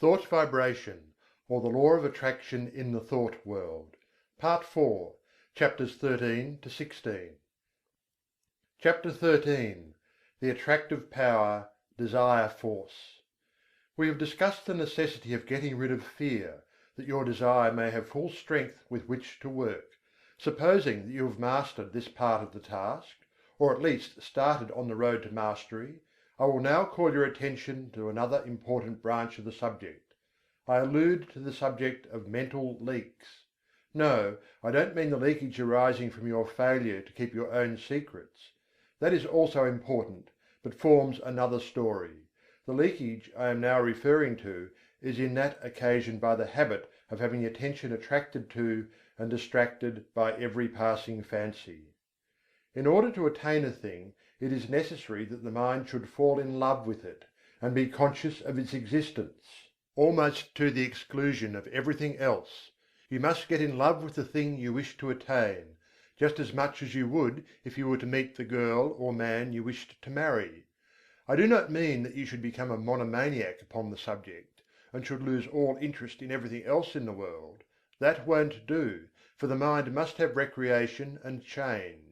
Thought Vibration, or the Law of Attraction in the Thought World. Part IV, Chapters 13 to 16. CHAPTER XIII. The Attractive Power, Desire Force. We have discussed the necessity of getting rid of fear, that your desire may have full strength with which to work. Supposing that you have mastered this part of the task, or at least started on the road to mastery, I will now call your attention to another important branch of the subject. I allude to the subject of mental leaks. No, I don't mean the leakage arising from your failure to keep your own secrets. That is also important, but forms another story. The leakage I am now referring to is in that occasioned by the habit of having attention attracted to and distracted by every passing fancy. In order to attain a thing, it is necessary that the mind should fall in love with it, and be conscious of its existence, almost to the exclusion of everything else. You must get in love with the thing you wish to attain, just as much as you would if you were to meet the girl or man you wished to marry. I do not mean that you should become a monomaniac upon the subject, and should lose all interest in everything else in the world. That won't do, for the mind must have recreation and change.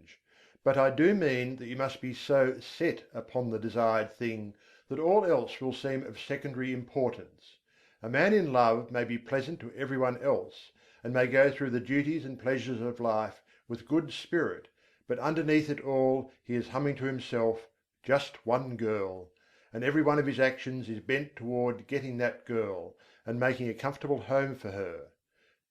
But I do mean that you must be so set upon the desired thing that all else will seem of secondary importance. A man in love may be pleasant to every one else, and may go through the duties and pleasures of life with good spirit, but underneath it all he is humming to himself, "Just one girl," and every one of his actions is bent toward getting that girl, and making a comfortable home for her.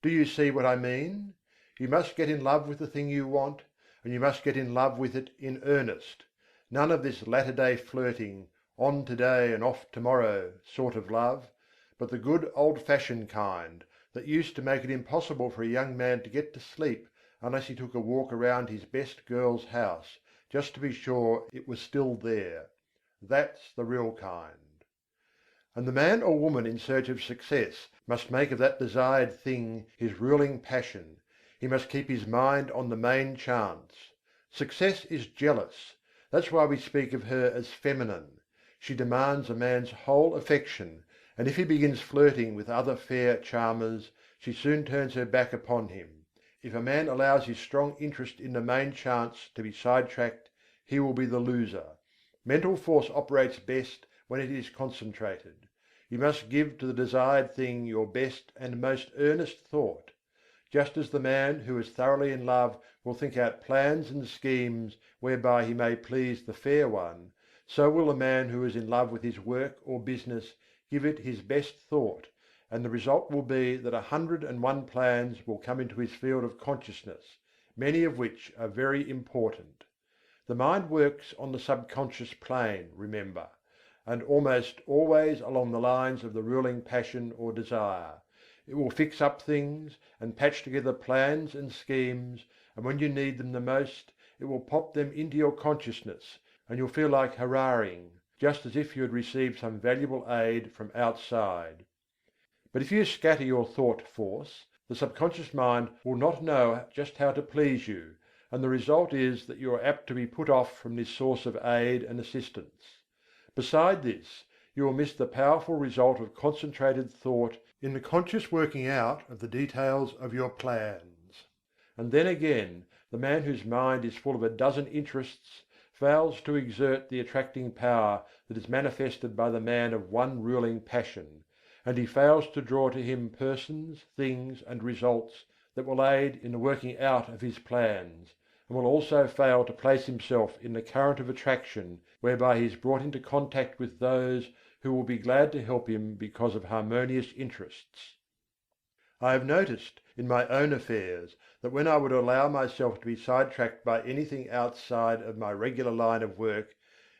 Do you see what I mean? You must get in love with the thing you want, and you must get in love with it in earnest. None of this latter day flirting, on today and off tomorrow sort of love, but the good old fashioned kind, that used to make it impossible for a young man to get to sleep unless he took a walk around his best girl's house, just to be sure it was still there. That's the real kind. And the man or woman in search of success must make of that desired thing his ruling passion. He must keep his mind on the main chance. Success is jealous: that's why we speak of her as feminine. She demands a man's whole affection, and if he begins flirting with other fair charmers, she soon turns her back upon him. If a man allows his strong interest in the main chance to be sidetracked, he will be the loser. Mental force operates best when it is concentrated. You must give to the desired thing your best and most earnest thought. Just as the man who is thoroughly in love will think out plans and schemes whereby he may please the fair one, so will the man who is in love with his work or business give it his best thought, and the result will be that 101 plans will come into his field of consciousness, many of which are very important. The mind works on the subconscious plane, remember, and almost always along the lines of the ruling passion or desire. It will fix up things, and patch together plans and schemes, and when you need them the most, it will pop them into your consciousness, and you'll feel like hurrahing, just as if you had received some valuable aid from outside. But if you scatter your thought force, the subconscious mind will not know just how to please you, and the result is that you are apt to be put off from this source of aid and assistance. Beside this, you will miss the powerful result of concentrated thought in the conscious working out of the details of your plans. And then again, the man whose mind is full of a dozen interests fails to exert the attracting power that is manifested by the man of one ruling passion, and he fails to draw to him persons, things, and results that will aid in the working out of his plans, and will also fail to place himself in the current of attraction whereby he is brought into contact with those who will be glad to help him because of harmonious interests. I have noticed in my own affairs that when I would allow myself to be sidetracked by anything outside of my regular line of work,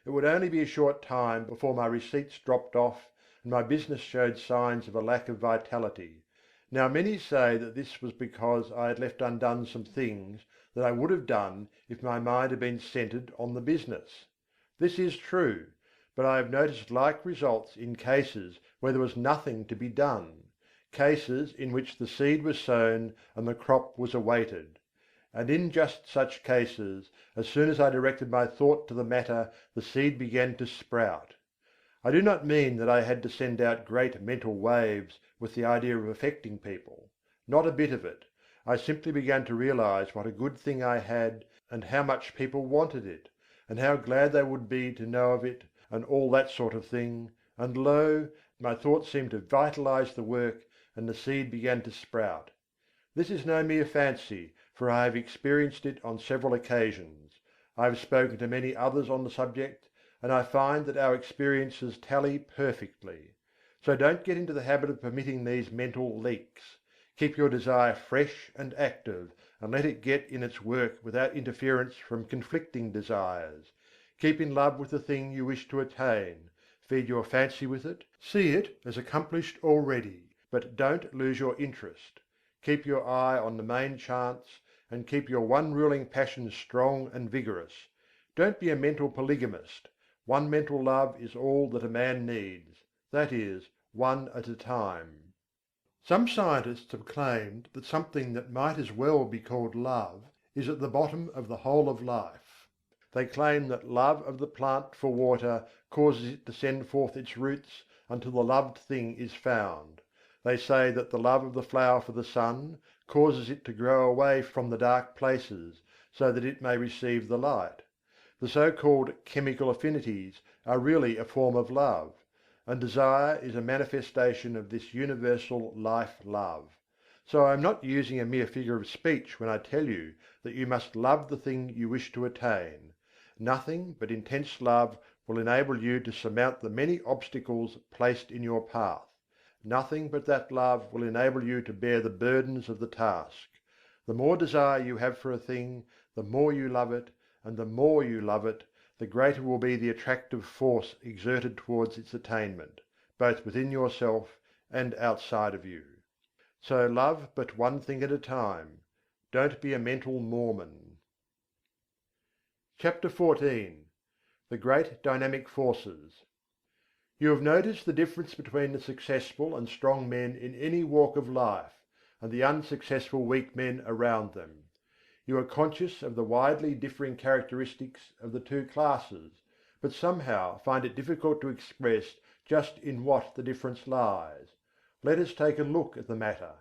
it would only be a short time before my receipts dropped off and my business showed signs of a lack of vitality. Now many say that this was because I had left undone some things that I would have done if my mind had been centered on the business. This is true, but I have noticed like results in cases where there was nothing to be done, cases in which the seed was sown and the crop was awaited. And in just such cases, as soon as I directed my thought to the matter, the seed began to sprout. I do not mean that I had to send out great mental waves with the idea of affecting people. Not a bit of it. I simply began to realize what a good thing I had, and how much people wanted it, and how glad they would be to know of it, and all that sort of thing, and lo, my thoughts seemed to vitalize the work, and the seed began to sprout. This is no mere fancy, for I have experienced it on several occasions. I have spoken to many others on the subject, and I find that our experiences tally perfectly. So don't get into the habit of permitting these mental leaks. Keep your desire fresh and active, and let it get in its work without interference from conflicting desires. Keep in love with the thing you wish to attain, feed your fancy with it, see it as accomplished already, but don't lose your interest. Keep your eye on the main chance, and keep your one ruling passion strong and vigorous. Don't be a mental polygamist. One mental love is all that a man needs, that is, one at a time. Some scientists have claimed that something that might as well be called love is at the bottom of the whole of life. They claim that love of the plant for water causes it to send forth its roots until the loved thing is found. They say that the love of the flower for the sun causes it to grow away from the dark places, so that it may receive the light. The so-called chemical affinities are really a form of love, and desire is a manifestation of this universal life-love. So I am not using a mere figure of speech when I tell you that you must love the thing you wish to attain. Nothing but intense love will enable you to surmount the many obstacles placed in your path. Nothing but that love will enable you to bear the burdens of the task. The more desire you have for a thing, the more you love it, and the more you love it, the greater will be the attractive force exerted towards its attainment, both within yourself and outside of you. So love but one thing at a time. Don't be a mental Mormon. CHAPTER XIV. The Great Dynamic Forces. You have noticed the difference between the successful and strong men in any walk of life, and the unsuccessful weak men around them. You are conscious of the widely differing characteristics of the two classes, but somehow find it difficult to express just in what the difference lies. Let us take a look at the matter.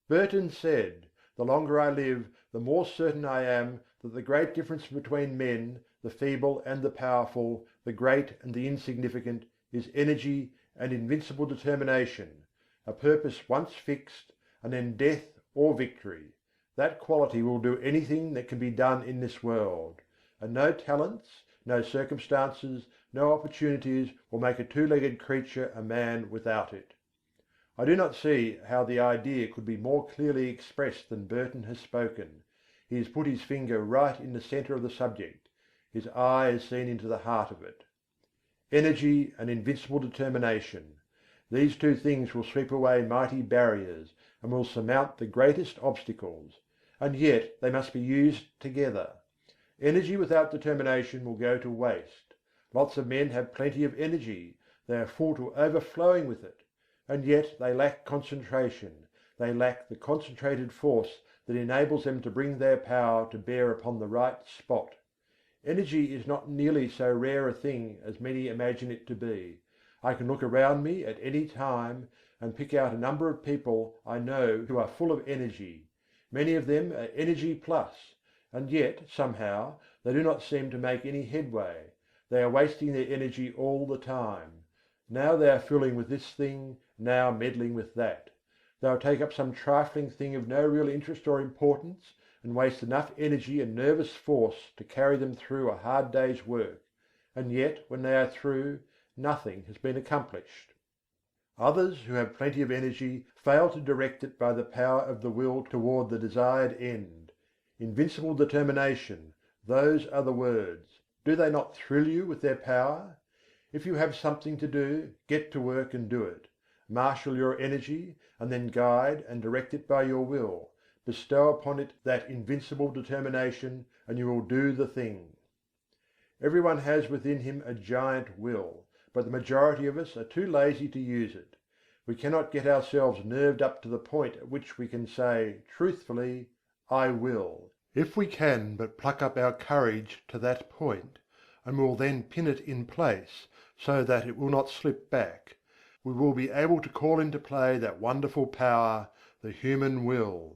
Burton said, "The longer I live, the more certain I am that the great difference between men, the feeble and the powerful, the great and the insignificant, is energy and invincible determination, a purpose once fixed, and then death or victory. That quality will do anything that can be done in this world; and no talents, no circumstances, no opportunities will make a two-legged creature a man without it." I do not see how the idea could be more clearly expressed than Burton has spoken. He has put his finger right in the centre of the subject; his eye has seen into the heart of it. Energy and invincible determination: these two things will sweep away mighty barriers, and will surmount the greatest obstacles. And yet they must be used together. Energy without determination will go to waste. Lots of men have plenty of energy, they are full to overflowing with it, and yet they lack concentration, they lack the concentrated force that enables them to bring their power to bear upon the right spot. Energy is not nearly so rare a thing as many imagine it to be. I can look around me at any time, and pick out a number of people I know who are full of energy. Many of them are energy plus, and yet, somehow, they do not seem to make any headway. They are wasting their energy all the time. Now they are fooling with this thing, now meddling with that. They will take up some trifling thing of no real interest or importance, and waste enough energy and nervous force to carry them through a hard day's work, and yet when they are through, nothing has been accomplished. Others who have plenty of energy fail to direct it by the power of the will toward the desired end. Invincible determination: those are the words. Do they not thrill you with their power? If you have something to do, get to work and do it. Marshal your energy, and then guide and direct it by your will. Bestow upon it that invincible determination, and you will do the thing. Everyone has within him a giant will, but the majority of us are too lazy to use it. We cannot get ourselves nerved up to the point at which we can say truthfully, "I will." If we can but pluck up our courage to that point, and will then pin it in place, so that it will not slip back, we will be able to call into play that wonderful power, the human will.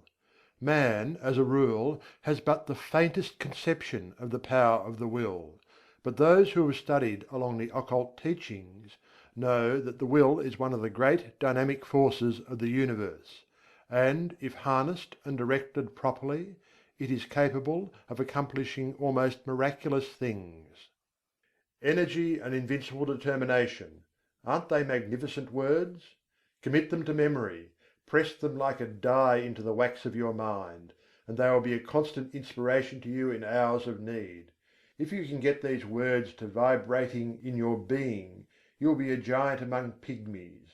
Man, as a rule, has but the faintest conception of the power of the will, but those who have studied along the occult teachings know that the will is one of the great dynamic forces of the universe, and if harnessed and directed properly, it is capable of accomplishing almost miraculous things. Energy and invincible determination, aren't they magnificent words? Commit them to memory, press them like a die into the wax of your mind, and they will be a constant inspiration to you in hours of need. If you can get these words to vibrating in your being, you will be a giant among pygmies.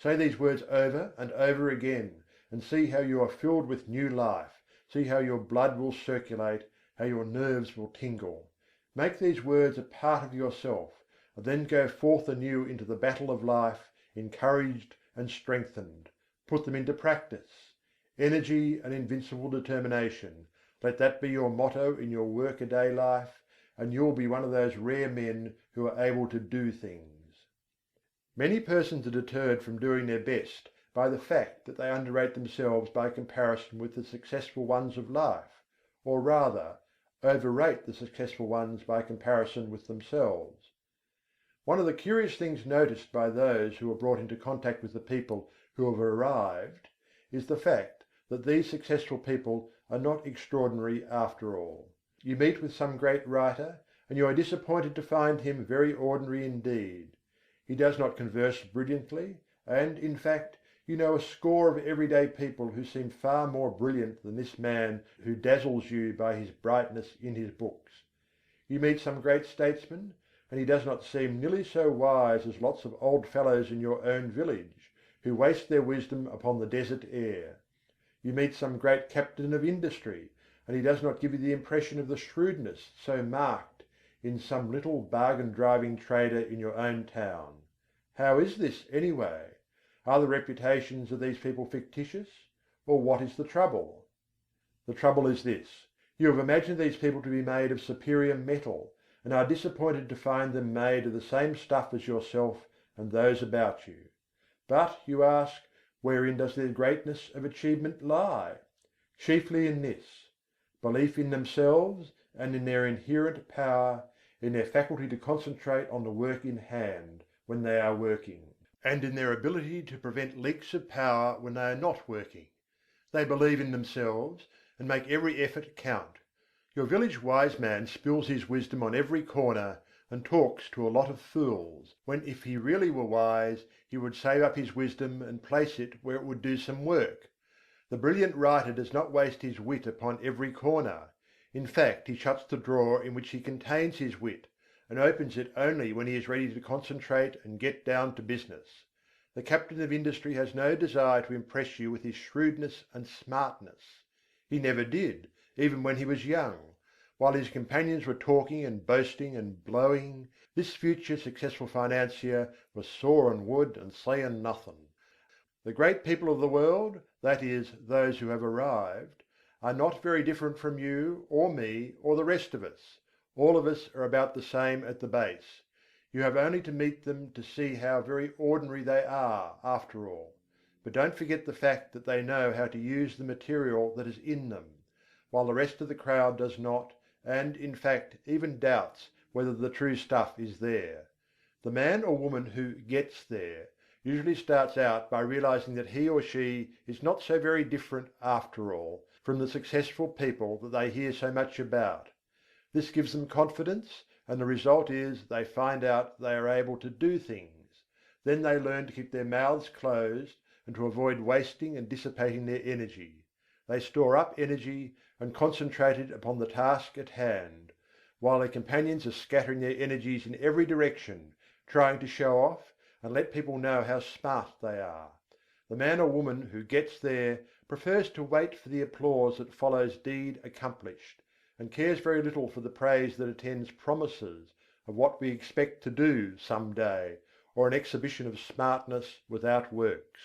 Say these words over and over again, and see how you are filled with new life, see how your blood will circulate, how your nerves will tingle. Make these words a part of yourself, and then go forth anew into the battle of life, encouraged and strengthened. Put them into practice. Energy and invincible determination, let that be your motto in your work-a-day life, and you will be one of those rare men who are able to do things. Many persons are deterred from doing their best by the fact that they underrate themselves by comparison with the successful ones of life, or rather, overrate the successful ones by comparison with themselves. One of the curious things noticed by those who are brought into contact with the people who have arrived is the fact that these successful people are not extraordinary after all. You meet with some great writer, and you are disappointed to find him very ordinary indeed. He does not converse brilliantly, and, in fact, you know a score of everyday people who seem far more brilliant than this man who dazzles you by his brightness in his books. You meet some great statesman, and he does not seem nearly so wise as lots of old fellows in your own village, who waste their wisdom upon the desert air. You meet some great captain of industry, and he does not give you the impression of the shrewdness so marked in some little bargain-driving trader in your own town. How is this, anyway? Are the reputations of these people fictitious, or what is the trouble? The trouble is this: you have imagined these people to be made of superior metal, and are disappointed to find them made of the same stuff as yourself and those about you. But, you ask, wherein does their greatness of achievement lie? Chiefly in this: belief in themselves and in their inherent power, in their faculty to concentrate on the work in hand, when they are working, and in their ability to prevent leaks of power when they are not working. They believe in themselves, and make every effort count. Your village wise man spills his wisdom on every corner, and talks to a lot of fools, when if he really were wise, he would save up his wisdom and place it where it would do some work. The brilliant writer does not waste his wit upon every corner. In fact, he shuts the drawer in which he contains his wit, and opens it only when he is ready to concentrate and get down to business. The captain of industry has no desire to impress you with his shrewdness and smartness. He never did, even when he was young. While his companions were talking and boasting and blowing, this future successful financier was sawing wood and saying nothing. The great people of the world, that is, those who have arrived, are not very different from you or me or the rest of us. All of us are about the same at the base. You have only to meet them to see how very ordinary they are, after all. But don't forget the fact that they know how to use the material that is in them, while the rest of the crowd does not, and, in fact, even doubts whether the true stuff is there. The man or woman who "gets there" usually starts out by realizing that he or she is not so very different, after all, from the successful people that they hear so much about. This gives them confidence, and the result is they find out they are able to do things. Then they learn to keep their mouths closed and to avoid wasting and dissipating their energy. They store up energy and concentrate it upon the task at hand, while their companions are scattering their energies in every direction, trying to show off and let people know how smart they are. The man or woman who gets there prefers to wait for the applause that follows deed accomplished, and cares very little for the praise that attends promises of what we expect to do some day, or an exhibition of smartness without works.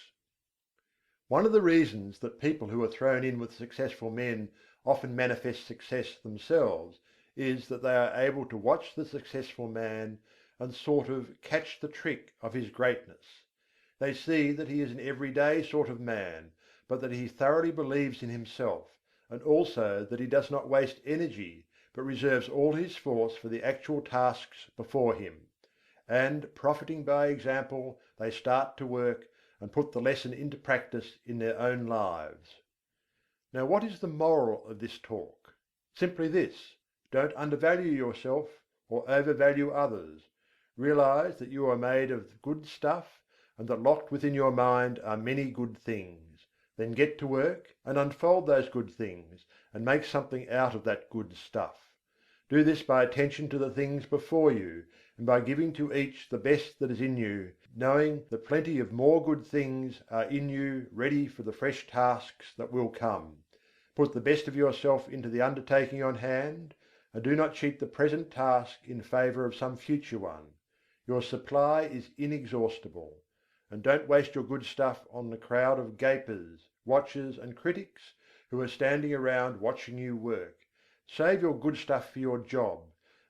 One of the reasons that people who are thrown in with successful men often manifest success themselves is that they are able to watch the successful man and sort of catch the trick of his greatness. They see that he is an everyday sort of man, but that he thoroughly believes in himself, and also that he does not waste energy, but reserves all his force for the actual tasks before him. And, profiting by example, they start to work, and put the lesson into practice in their own lives. Now what is the moral of this talk? Simply this: don't undervalue yourself or overvalue others. Realize that you are made of good stuff, and that locked within your mind are many good things. Then get to work and unfold those good things, and make something out of that good stuff. Do this by attention to the things before you, and by giving to each the best that is in you, knowing that plenty of more good things are in you ready for the fresh tasks that will come. Put the best of yourself into the undertaking on hand, and do not cheat the present task in favour of some future one. Your supply is inexhaustible. And don't waste your good stuff on the crowd of gapers, watchers, and critics who are standing around watching you work. Save your good stuff for your job,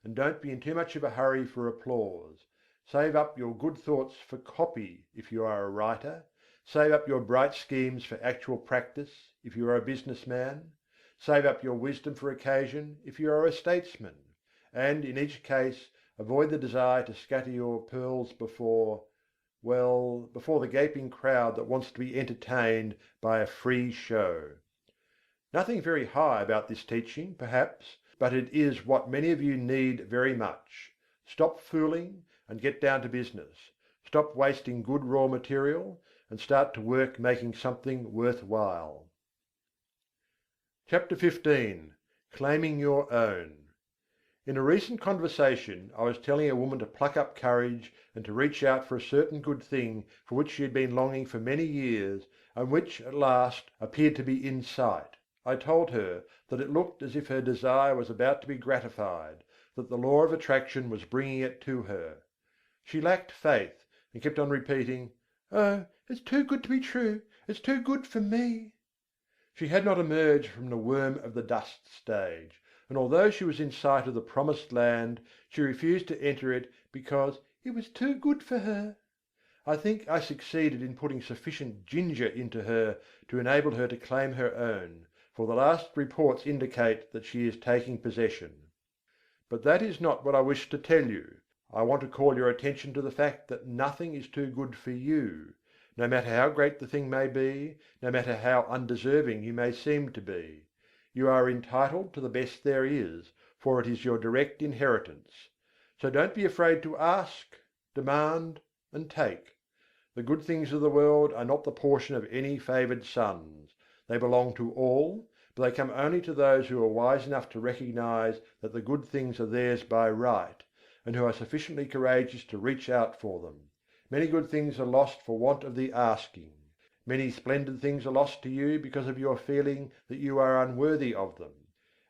and don't be in too much of a hurry for applause. Save up your good thoughts for copy if you are a writer. Save up your bright schemes for actual practice if you are a business man. Save up your wisdom for occasion if you are a statesman. And in each case avoid the desire to scatter your pearls before the gaping crowd that wants to be entertained by a free show. Nothing very high about this teaching, perhaps, but it is what many of you need very much. Stop fooling and get down to business. Stop wasting good raw material, and start to work making something worth while. CHAPTER XV. Claiming Your Own. In a recent conversation I was telling a woman to pluck up courage and to reach out for a certain good thing for which she had been longing for many years, and which at last appeared to be in sight. I told her that it looked as if her desire was about to be gratified, that the law of attraction was bringing it to her. She lacked faith, and kept on repeating, "Oh, it's too good to be true, it's too good for me." She had not emerged from the worm of the dust stage, and although she was in sight of the promised land, she refused to enter it because "it was too good for her." I think I succeeded in putting sufficient ginger into her to enable her to claim her own, for the last reports indicate that she is taking possession. But that is not what I wish to tell you. I want to call your attention to the fact that nothing is too good for you, no matter how great the thing may be, no matter how undeserving you may seem to be. You are entitled to the best there is, for it is your direct inheritance. So don't be afraid to ask, demand, and take. The good things of the world are not the portion of any favoured sons. They belong to all, but they come only to those who are wise enough to recognize that the good things are theirs by right, and who are sufficiently courageous to reach out for them. Many good things are lost for want of the asking. Many splendid things are lost to you because of your feeling that you are unworthy of them.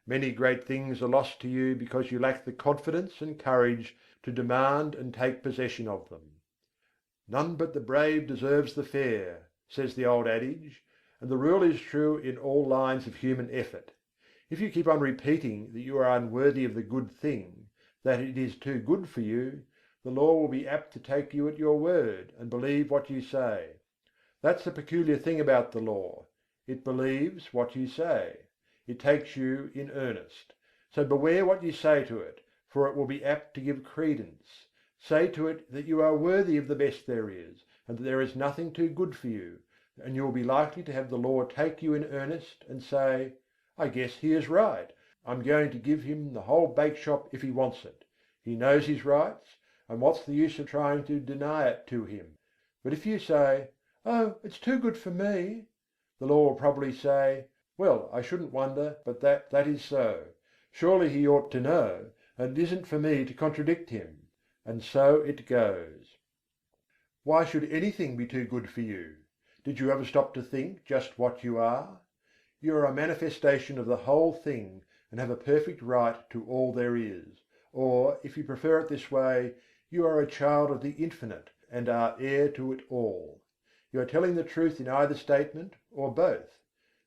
Many great things are lost to you because you lack the confidence and courage to demand and take possession of them. "None but the brave deserves the fair," says the old adage, and the rule is true in all lines of human effort. If you keep on repeating that you are unworthy of the good thing, that it is too good for you, the law will be apt to take you at your word, and believe what you say. That's the peculiar thing about the law: it believes what you say. It takes you in earnest. So beware what you say to it, for it will be apt to give credence. Say to it that you are worthy of the best there is, and that there is nothing too good for you, and you will be likely to have the law take you in earnest and say, "I guess he is right. I'm going to give him the whole bake shop if he wants it. He knows his rights, and what's the use of trying to deny it to him?" But if you say, "Oh, it's too good for me," the law will probably say, "Well, I shouldn't wonder but that is so. Surely he ought to know, and it isn't for me to contradict him." And so it goes. Why should anything be too good for you? Did you ever stop to think just what you are? You are a manifestation of the whole thing, and have a perfect right to all there is. Or, if you prefer it this way, you are a child of the Infinite, and are heir to it all. You are telling the truth in either statement, or both.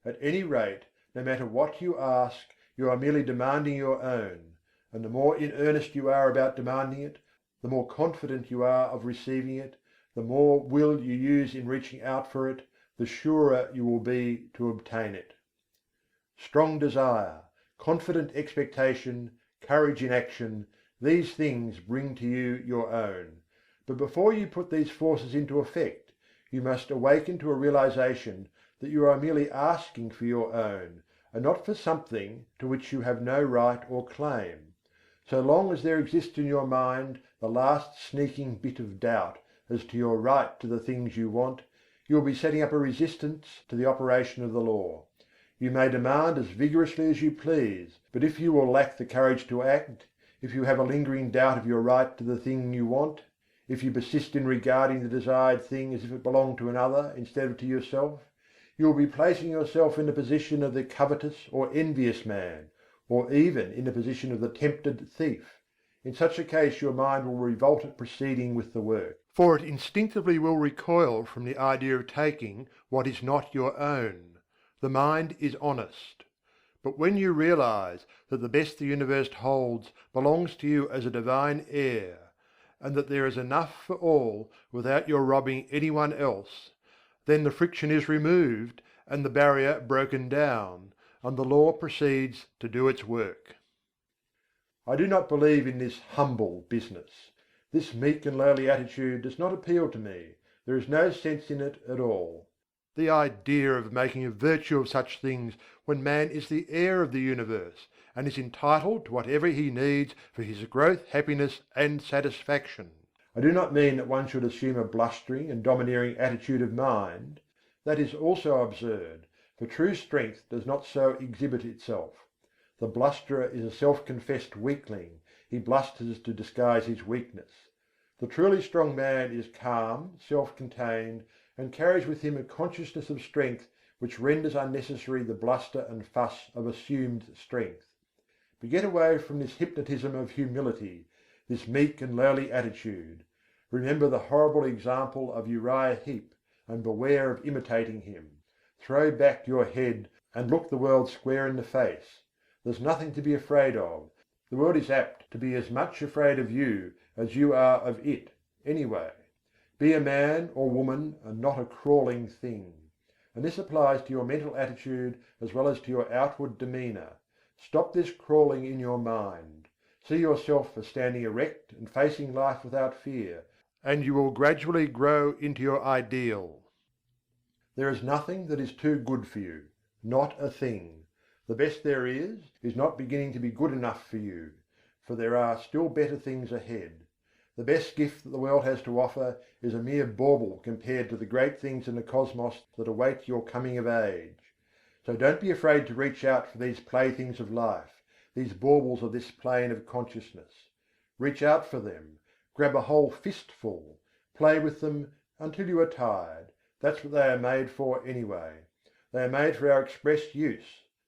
At any rate, no matter what you ask, you are merely demanding your own; and the more in earnest you are about demanding it, the more confident you are of receiving it, the more will you use in reaching out for it, the surer you will be to obtain it. Strong desire, confident expectation, courage in action, these things bring to you your own. But before you put these forces into effect, you must awaken to a realization that you are merely asking for your own, and not for something to which you have no right or claim. So long as there exists in your mind the last sneaking bit of doubt as to your right to the things you want, you will be setting up a resistance to the operation of the law. You may demand as vigorously as you please, but if you will lack the courage to act, if you have a lingering doubt of your right to the thing you want, if you persist in regarding the desired thing as if it belonged to another instead of to yourself, you will be placing yourself in the position of the covetous or envious man, or even in the position of the tempted thief. In such a case your mind will revolt at proceeding with the work, for it instinctively will recoil from the idea of taking what is not your own. The mind is honest. But when you realize that the best the universe holds belongs to you as a divine heir, and that there is enough for all without your robbing any one else, then the friction is removed and the barrier broken down, and the law proceeds to do its work. I do not believe in this humble business. This meek and lowly attitude does not appeal to me, there is no sense in it at all. The idea of making a virtue of such things when man is the heir of the universe, and is entitled to whatever he needs for his growth, happiness, and satisfaction. I do not mean that one should assume a blustering and domineering attitude of mind. That is also absurd, for true strength does not so exhibit itself. The blusterer is a self-confessed weakling, he blusters to disguise his weakness. The truly strong man is calm, self-contained, and carries with him a consciousness of strength which renders unnecessary the bluster and fuss of assumed strength. But get away from this hypnotism of humility, this meek and lowly attitude. Remember the horrible example of Uriah Heep, and beware of imitating him. Throw back your head and look the world square in the face. There's nothing to be afraid of. The world is apt to be as much afraid of you as you are of it, anyway. Be a man or woman and not a crawling thing. And this applies to your mental attitude as well as to your outward demeanour. Stop this crawling in your mind. See yourself as standing erect and facing life without fear, and you will gradually grow into your ideal. There is nothing that is too good for you, not a thing. The best there is not beginning to be good enough for you, for there are still better things ahead. The best gift that the world has to offer is a mere bauble compared to the great things in the cosmos that await your coming of age. So don't be afraid to reach out for these playthings of life, these baubles of this plane of consciousness. Reach out for them, grab a whole fistful, play with them until you are tired. That's what they are made for anyway. They are made for our express use,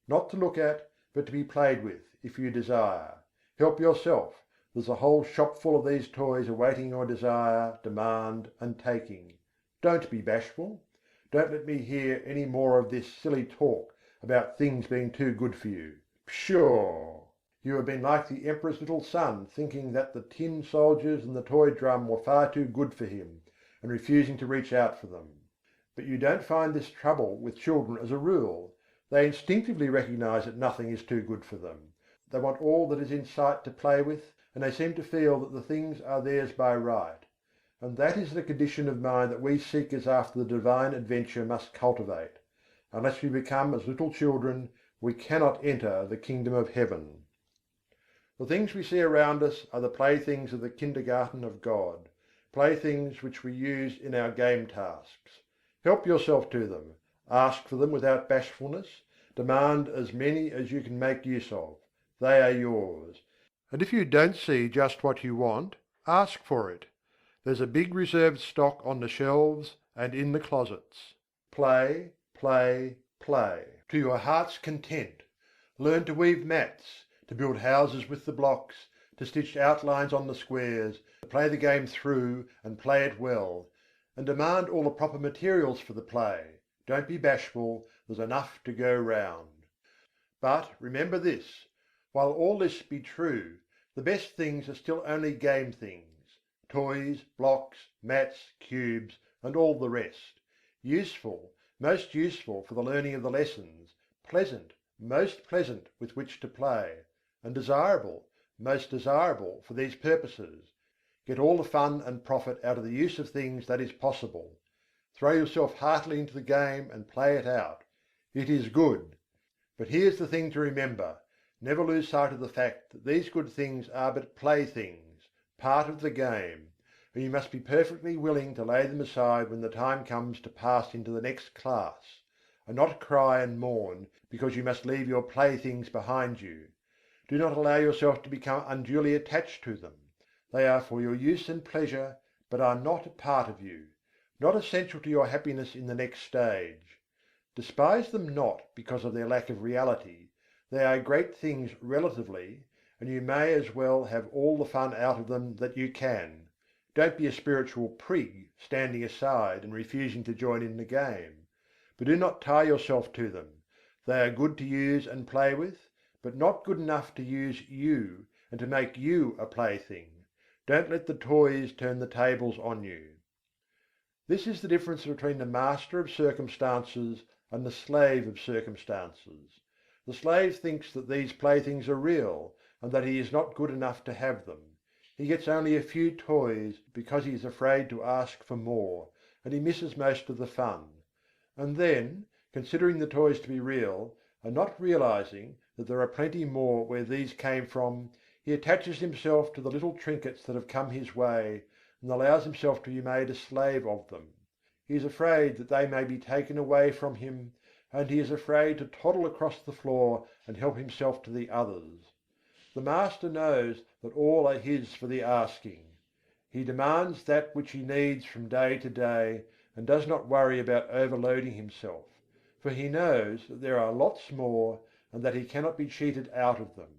not to look at, but to be played with, if you desire. Help yourself. There's a whole shop full of these toys awaiting your desire, demand, and taking. Don't be bashful. Don't let me hear any more of this silly talk about things being too good for you. Pshaw! You have been like the emperor's little son, thinking that the tin soldiers and the toy drum were far too good for him, and refusing to reach out for them. But you don't find this trouble with children as a rule. They instinctively recognize that nothing is too good for them. They want all that is in sight to play with, and they seem to feel that the things are theirs by right. And that is the condition of mind that we seekers after the divine adventure must cultivate. Unless we become as little children, we cannot enter the kingdom of heaven. The things we see around us are the playthings of the kindergarten of God, playthings which we use in our game tasks. Help yourself to them, ask for them without bashfulness, demand as many as you can make use of. They are yours. And if you don't see just what you want, ask for it. There's a big reserved stock on the shelves and in the closets. Play, play, play, to your heart's content. Learn to weave mats, to build houses with the blocks, to stitch outlines on the squares, to play the game through and play it well, and demand all the proper materials for the play. Don't be bashful, there's enough to go round. But remember this: while all this be true, the best things are still only game things. toys, blocks, mats, cubes, and all the rest. Useful, most useful for the learning of the lessons, pleasant, most pleasant with which to play, and desirable, most desirable for these purposes. Get all the fun and profit out of the use of things that is possible. Throw yourself heartily into the game and play it out. It is good. But here's the thing to remember: never lose sight of the fact that these good things are but playthings, part of the game, and you must be perfectly willing to lay them aside when the time comes to pass into the next class, and not cry and mourn because you must leave your playthings behind you. Do not allow yourself to become unduly attached to them. They are for your use and pleasure, but are not a part of you, not essential to your happiness in the next stage. Despise them not because of their lack of reality: they are great things relatively, and you may as well have all the fun out of them that you can. Don't be a spiritual prig, standing aside and refusing to join in the game. But do not tie yourself to them. They are good to use and play with, but not good enough to use you and to make you a plaything. Don't let the toys turn the tables on you. This is the difference between the master of circumstances and the slave of circumstances. The slave thinks that these playthings are real, and that he is not good enough to have them. He gets only a few toys because he is afraid to ask for more, and he misses most of the fun. And then, considering the toys to be real, and not realizing that there are plenty more where these came from, he attaches himself to the little trinkets that have come his way, and allows himself to be made a slave of them. He is afraid that they may be taken away from him, and he is afraid to toddle across the floor and help himself to the others. The master knows that all are his for the asking. He demands that which he needs from day to day, and does not worry about overloading himself, for he knows that there are lots more, and that he cannot be cheated out of them.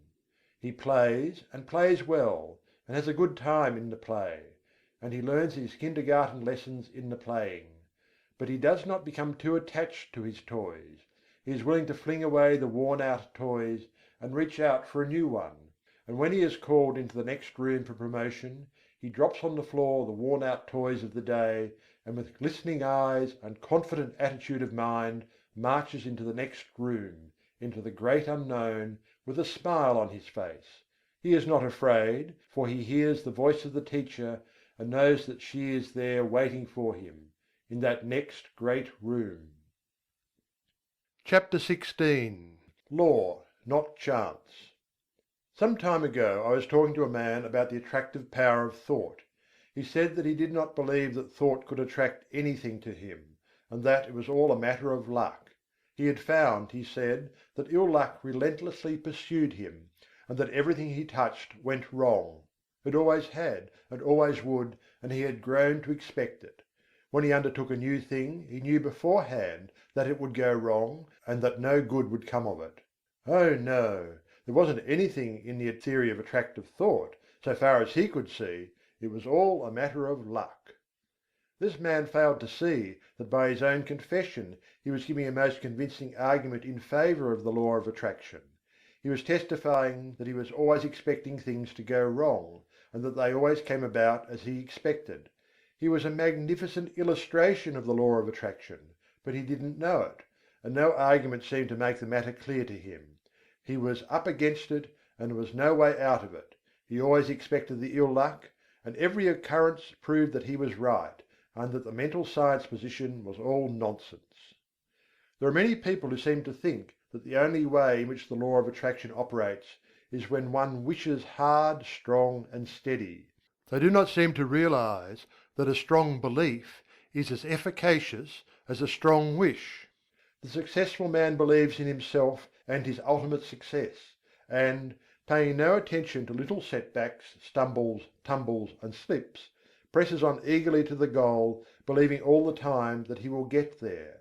He plays, and plays well, and has a good time in the play, and he learns his kindergarten lessons in the playing. But he does not become too attached to his toys. He is willing to fling away the worn out toys, and reach out for a new one. And when he is called into the next room for promotion, he drops on the floor the worn out toys of the day, and with glistening eyes and confident attitude of mind marches into the next room, into the great unknown, with a smile on his face. He is not afraid, for he hears the voice of the teacher, and knows that she is there waiting for him, in that next great room. CHAPTER XVI. Law, not chance. Some time ago I was talking to a man about the attractive power of thought. He said that he did not believe that thought could attract anything to him, and that it was all a matter of luck. He had found, he said, that ill luck relentlessly pursued him, and that everything he touched went wrong. It always had, and always would, and he had grown to expect it. When he undertook a new thing, he knew beforehand that it would go wrong and that no good would come of it. Oh no! There wasn't anything in the theory of attractive thought, so far as he could see; it was all a matter of luck. This man failed to see that by his own confession he was giving a most convincing argument in favour of the law of attraction. He was testifying that he was always expecting things to go wrong, and that they always came about as he expected. He was a magnificent illustration of the law of attraction, but he didn't know it, and no argument seemed to make the matter clear to him. He was up against it, and there was no way out of it. He always expected the ill luck, and every occurrence proved that he was right, and that the mental science position was all nonsense. There are many people who seem to think that the only way in which the law of attraction operates is when one wishes hard, strong, and steady. They do not seem to realize that a strong belief is as efficacious as a strong wish. The successful man believes in himself and his ultimate success, and, paying no attention to little setbacks, stumbles, tumbles, and slips, presses on eagerly to the goal, believing all the time that he will get there.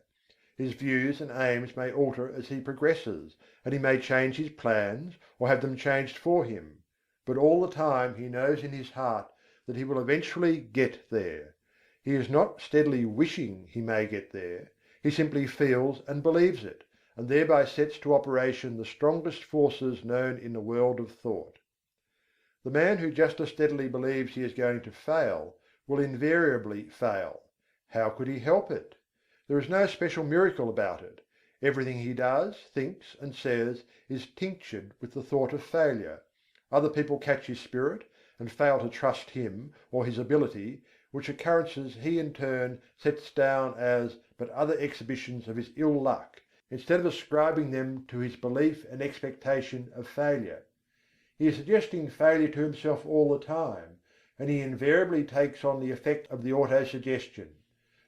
His views and aims may alter as he progresses, and he may change his plans or have them changed for him, but all the time he knows in his heart that he will eventually get there. He is not steadily wishing he may get there, he simply feels and believes it, and thereby sets to operation the strongest forces known in the world of thought. The man who just as steadily believes he is going to fail will invariably fail. How could he help it? There is no special miracle about it. Everything he does, thinks, and says is tinctured with the thought of failure. Other people catch his spirit, and fail to trust him or his ability, which occurrences he in turn sets down as but other exhibitions of his ill luck, instead of ascribing them to his belief and expectation of failure. He is suggesting failure to himself all the time, and he invariably takes on the effect of the auto-suggestion.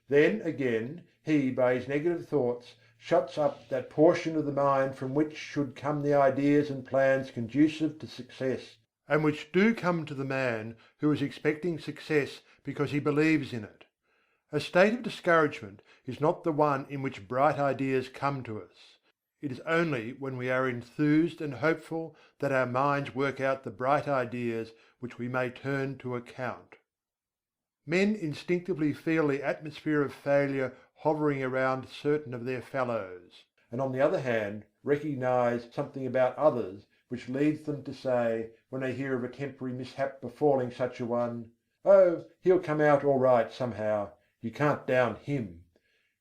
Then, again, he by his negative thoughts shuts up that portion of the mind from which should come the ideas and plans conducive to success, and which do come to the man who is expecting success because he believes in it. A state of discouragement is not the one in which bright ideas come to us. It is only when we are enthused and hopeful that our minds work out the bright ideas which we may turn to account. Men instinctively feel the atmosphere of failure hovering around certain of their fellows, and on the other hand recognize something about others which leads them to say, when they hear of a temporary mishap befalling such a one, "Oh, he'll come out all right somehow, you can't down him."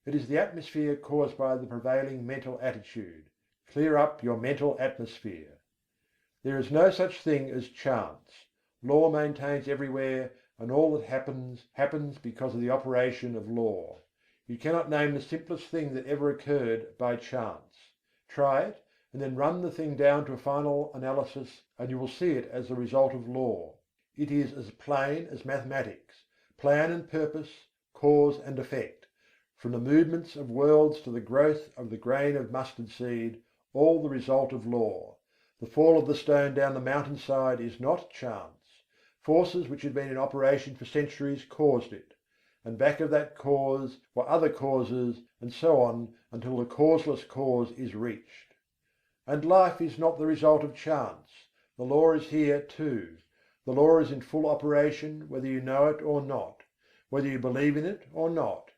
It is the atmosphere caused by the prevailing mental attitude. Clear up your mental atmosphere. There is no such thing as chance. Law maintains everywhere, and all that happens, happens because of the operation of law. You cannot name the simplest thing that ever occurred by chance. Try it, and then run the thing down to a final analysis, and you will see it as the result of law. It is as plain as mathematics: plan and purpose, cause and effect. From the movements of worlds to the growth of the grain of mustard seed, all the result of law. The fall of the stone down the mountainside is not chance. Forces which had been in operation for centuries caused it, and back of that cause were other causes, and so on until the causeless cause is reached. And life is not the result of chance. The law is here too. The law is in full operation whether you know it or not, whether you believe in it or not.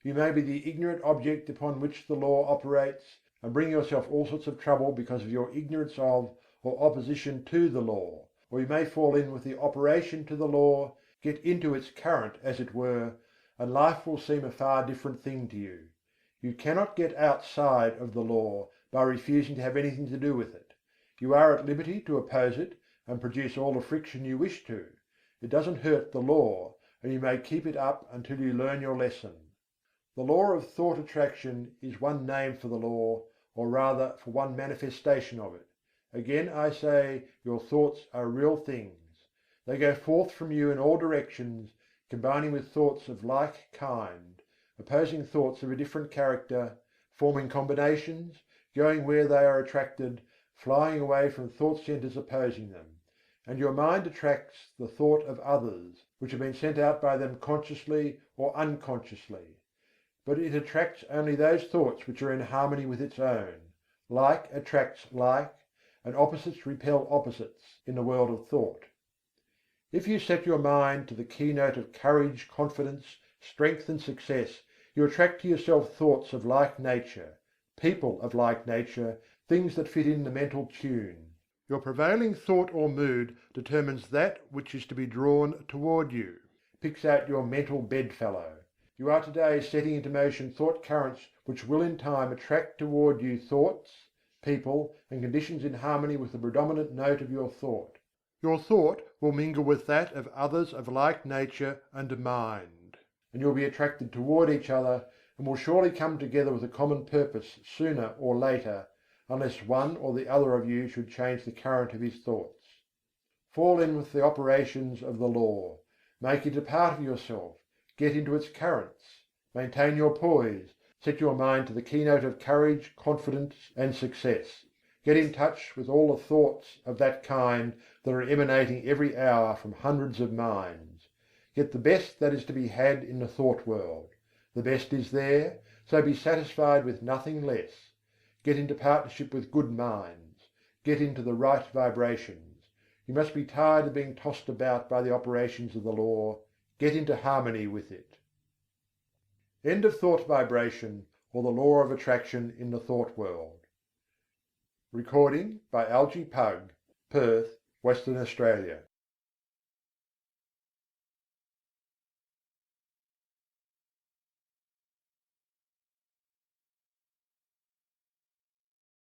You may be the ignorant object upon which the law operates, and bring yourself all sorts of trouble because of your ignorance of or opposition to the law, or you may fall in with the operation to the law, get into its current as it were, and life will seem a far different thing to you. You cannot get outside of the law by refusing to have anything to do with it. You are at liberty to oppose it and produce all the friction you wish to. It doesn't hurt the law, and you may keep it up until you learn your lesson. The law of thought attraction is one name for the law, or rather for one manifestation of it. Again I say, your thoughts are real things. They go forth from you in all directions, combining with thoughts of like kind, opposing thoughts of a different character, forming combinations, going where they are attracted, flying away from thought centres opposing them. And your mind attracts the thought of others, which have been sent out by them consciously or unconsciously. But it attracts only those thoughts which are in harmony with its own. Like attracts like, and opposites repel opposites in the world of thought. If you set your mind to the keynote of courage, confidence, strength and success, you attract to yourself thoughts of like nature, people of like nature, things that fit in the mental tune. Your prevailing thought or mood determines that which is to be drawn toward you, picks out your mental bedfellow. You are today setting into motion thought currents which will in time attract toward you thoughts, people, and conditions in harmony with the predominant note of your thought. Your thought will mingle with that of others of like nature and mind, and you will be attracted toward each other, and will surely come together with a common purpose sooner or later, unless one or the other of you should change the current of his thoughts. Fall in with the operations of the law, make it a part of yourself, get into its currents, maintain your poise, set your mind to the keynote of courage, confidence and success. Get in touch with all the thoughts of that kind that are emanating every hour from hundreds of minds. Get the best that is to be had in the thought world. The best is there, so be satisfied with nothing less. Get into partnership with good minds. Get into the right vibrations. You must be tired of being tossed about by the operations of the law. Get into harmony with it. End of thought vibration, or the law of attraction in the thought world. Recording by Algie Pugg, Perth, Western Australia.